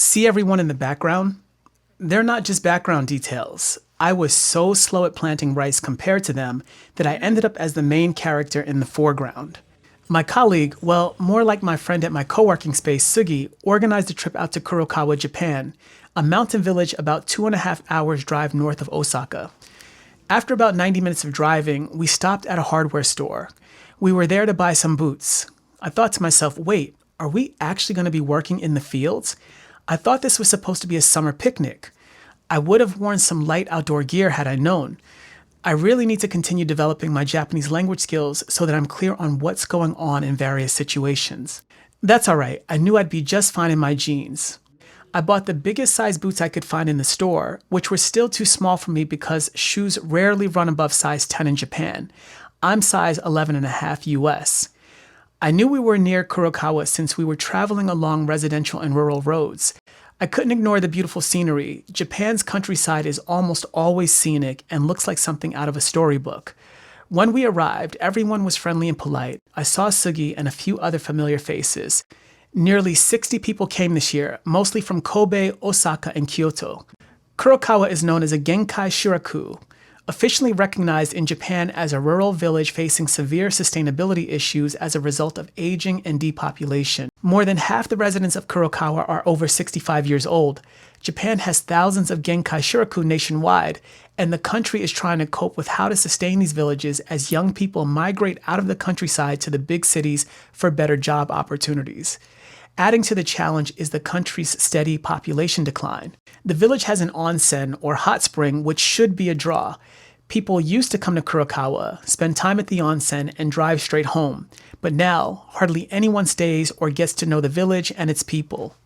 See everyone in the background? They're not just background details. I was so slow at planting rice compared to them that I ended up as the main character in the foreground. My colleague, well, more like my friend at my co-working space, Sugi, organized a trip out to Kurokawa, Japan, a mountain village about 2.5 hours drive north of Osaka. After about 90 minutes of driving, we stopped at a hardware store. We were there to buy some boots. I thought to myself, wait, are we actually going to be working in the fields? I thought this was supposed to be a summer picnic. I would have worn some light outdoor gear had I known. I really need to continue developing my Japanese language skills so that I'm clear on what's going on in various situations. That's all right. I knew I'd be just fine in my jeans. I bought the biggest size boots I could find in the store, which were still too small for me because shoes rarely run above size 10 in Japan. I'm size 11.5 US. I knew we were near Kurokawa since we were traveling along residential and rural roads. I couldn't ignore the beautiful scenery. Japan's countryside is almost always scenic and looks like something out of a storybook. When we arrived, everyone was friendly and polite. I saw Sugi and a few other familiar faces. Nearly 60 people came this year, mostly from Kobe, Osaka, and Kyoto. Kurokawa is known as a genkai shūraku, officially recognized in Japan as a rural village facing severe sustainability issues as a result of aging and depopulation. More than half the residents of Kurokawa are over 65 years old. Japan has thousands of genkai shūraku nationwide, and the country is trying to cope with how to sustain these villages as young people migrate out of the countryside to the big cities for better job opportunities. Adding to the challenge is the country's steady population decline. The village has an onsen, or hot spring, which should be a draw. People used to come to Kurokawa, spend time at the onsen, and drive straight home. But now, hardly anyone stays or gets to know the village and its people.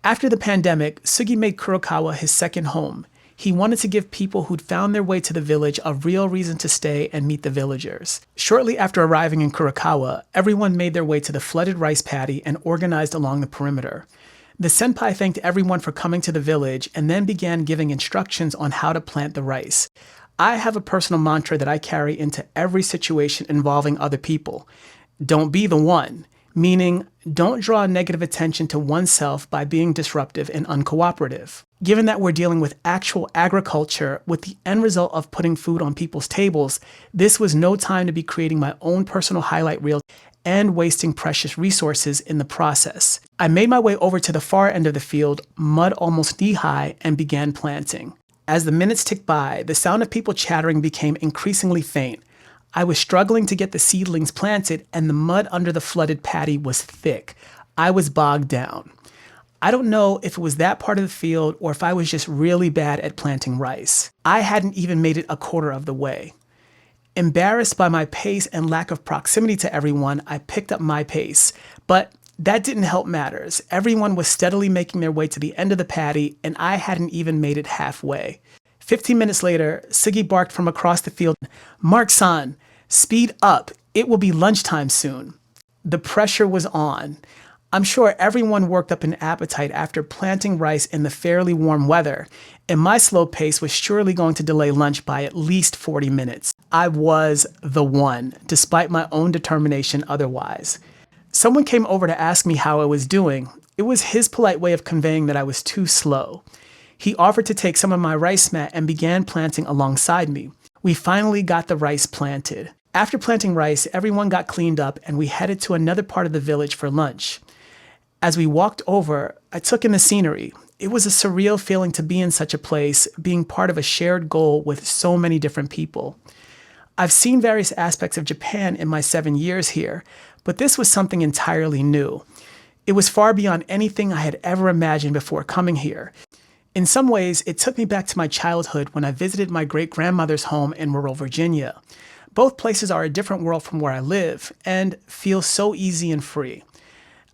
After the pandemic, Sugi made Kurokawa his second home. He wanted to give people who'd found their way to the village a real reason to stay and meet the villagers. Shortly after arriving in Kurokawa, everyone made their way to the flooded rice paddy and organized along the perimeter. The senpai thanked everyone for coming to the village and then began giving instructions on how to plant the rice. I have a personal mantra that I carry into every situation involving other people. Don't be the one, meaning don't draw negative attention to oneself by being disruptive and uncooperative. Given that we're dealing with actual agriculture with the end result of putting food on people's tables, this was no time to be creating my own personal highlight reel and wasting precious resources in the process. I made my way over to the far end of the field, mud almost knee-high, and began planting. As the minutes ticked by, the sound of people chattering became increasingly faint. I was struggling to get the seedlings planted, and the mud under the flooded paddy was thick. I was bogged down. I don't know if it was that part of the field or if I was just really bad at planting rice. I hadn't even made it a quarter of the way. Embarrassed by my pace and lack of proximity to everyone, I picked up my pace. But that didn't help matters. Everyone was steadily making their way to the end of the paddy, and I hadn't even made it halfway. 15 minutes later, Sugi barked from across the field, "Mark-san, speed up. It will be lunchtime soon." The pressure was on. I'm sure everyone worked up an appetite after planting rice in the fairly warm weather, and my slow pace was surely going to delay lunch by at least 40 minutes. I was the one, despite my own determination otherwise. Someone came over to ask me how I was doing. It was his polite way of conveying that I was too slow. He offered to take some of my rice mat and began planting alongside me. We finally got the rice planted. After planting rice, everyone got cleaned up and we headed to another part of the village for lunch. As we walked over, I took in the scenery. It was a surreal feeling to be in such a place, being part of a shared goal with so many different people. I've seen various aspects of Japan in my 7 years here, but this was something entirely new. It was far beyond anything I had ever imagined before coming here. In some ways, it took me back to my childhood when I visited my great-grandmother's home in rural Virginia. Both places are a different world from where I live and feel so easy and free.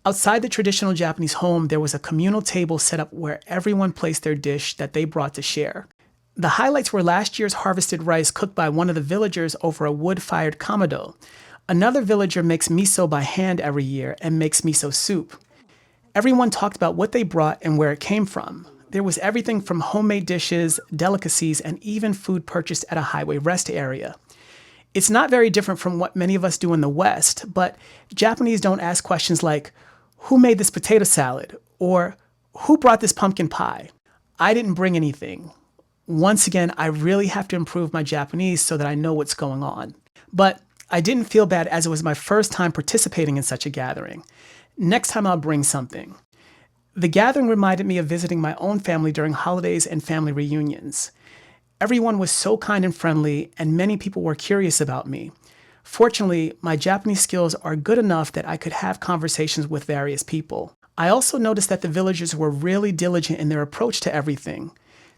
Outside the traditional Japanese home, there was a communal table set up where everyone placed their dish that they brought to share. The highlights were last year's harvested rice cooked by one of the villagers over a wood-fired kamado. Another villager makes miso by hand every year and makes miso soup. Everyone talked about what they brought and where it came from. There was everything from homemade dishes, delicacies, and even food purchased at a highway rest area. It's not very different from what many of us do in the West, but Japanese don't ask questions like, "Who made this potato salad?" or Who brought this pumpkin pie? I didn't bring anything. Once again, I really have to improve my Japanese so that I know what's going on. But I didn't feel bad as it was my first time participating in such a gathering. Next time I'll bring something. The gathering reminded me of visiting my own family during holidays and family reunions. Everyone was so kind and friendly, and many people were curious about me. Fortunately, my Japanese skills are good enough that I could have conversations with various people. I also noticed that the villagers were really diligent in their approach to everything.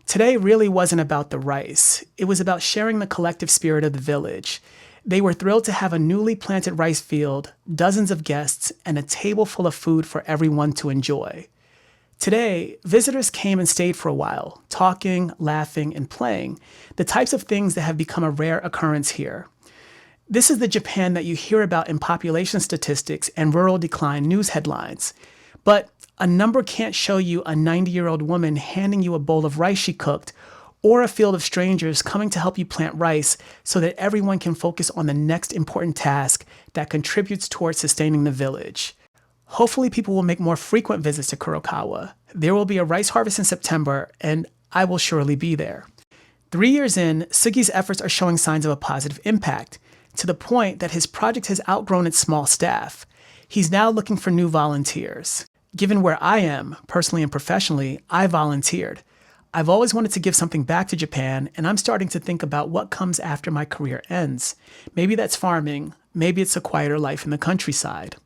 Today really wasn't about the rice. It was about sharing the collective spirit of the village. They were thrilled to have a newly planted rice field, dozens of guests, and a table full of food for everyone to enjoy. Today, visitors came and stayed for a while, talking, laughing, and playing, the types of things that have become a rare occurrence here. This is the Japan that you hear about in population statistics and rural decline news headlines. But a number can't show you a 90-year-old woman handing you a bowl of rice she cooked, or a field of strangers coming to help you plant rice so that everyone can focus on the next important task that contributes towards sustaining the village. Hopefully people will make more frequent visits to Kurokawa. There will be a rice harvest in September, and I will surely be there. 3 years in, Sugi's efforts are showing signs of a positive impact, to the point that his project has outgrown its small staff. He's now looking for new volunteers. Given where I am, personally and professionally, I volunteered. I've always wanted to give something back to Japan, and I'm starting to think about what comes after my career ends. Maybe that's farming, maybe it's a quieter life in the countryside.